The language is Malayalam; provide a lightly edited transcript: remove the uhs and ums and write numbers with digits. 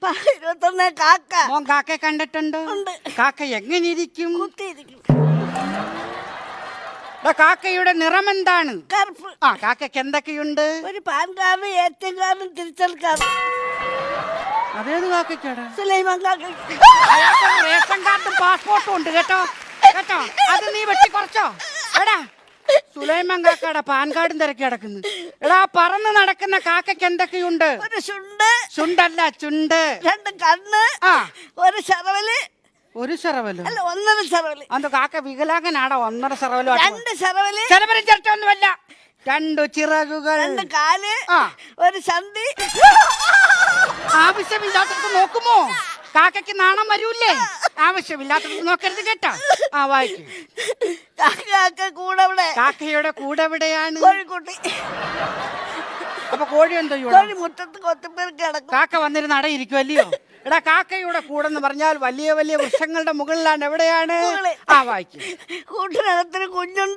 21 കാക്ക. മോൻ കാക്കയെ കണ്ടിട്ടുണ്ടോ? കാക്ക എങ്ങനെ ഇരിക്കും? കാക്കയുടെ നിറം എന്താണ്? കറുപ്പ്. ആ കാക്കയ്ക്ക് എന്തൊക്കെയുണ്ട്? ഒരു പാൻ കാർഡ്, ATM കാർഡും തിരിച്ചൽ കാർഡും. അതേത് കാക്കയ്ക്കാടാ? സുലൈമാൻ കാക്ക. അയാൾക്ക് റേഷൻ കാർഡും പാസ്പോർട്ടും ഉണ്ട് കേട്ടോ. കേട്ടോ, അത് നീ വെട്ടി കുറച്ചോ. എടാ സുലൈമാൻ കാക്കയുടെ പാൻ കാർഡും തിരക്കി കിടക്കുന്നു. എടാ പറന്ന് നടക്കുന്ന കാക്കയ്ക്ക് എന്തൊക്കെയുണ്ട്? ഒരു ചുണ്ട്. ചുണ്ടല്ല ചുണ്ട്. 2 കണ്ണ്. ഒരു ശരവല്. ഒരു ശരവലോ? അല്ല, 1.5 ശരവല്. അന്ന് കാക്ക വികലാംഗനാടോ? 1.5 ശരവലോ? 2 ശരവല്. ശരവലും ചിരട്ടൊന്നുമല്ല. 2 ചിറകുകൾ. 2 കാല്. ഒരു ചന്തി. ആവശ്യമില്ലാത്തത് നോക്കുമോ? കാക്കയ്ക്ക് നാണം വരൂല്ലേ? ആവശ്യമില്ലാത്തത് നോക്കരുത് കേട്ടോ. വായിക്കും. കാക്കയുടെ കൂടെ എവിടെയാണ്? കോഴിക്കുട്ടി. അപ്പൊ കോഴി എന്തോ? കോഴി മുറ്റത്ത് കൊത്തിപ്പേർക്ക് കിടക്കും. കാക്ക വന്നിരുന്ന് അടയിരിക്കുമല്ലയോ? എടാ കാക്കയുടെ കൂടെന്ന് പറഞ്ഞാൽ വലിയ വലിയ വൃക്ഷങ്ങളുടെ മുകളിലാണ്. എവിടെയാണ്? വായിക്കും. കൂട്ടിനകത്തൊരു കുഞ്ഞുണ്ട്.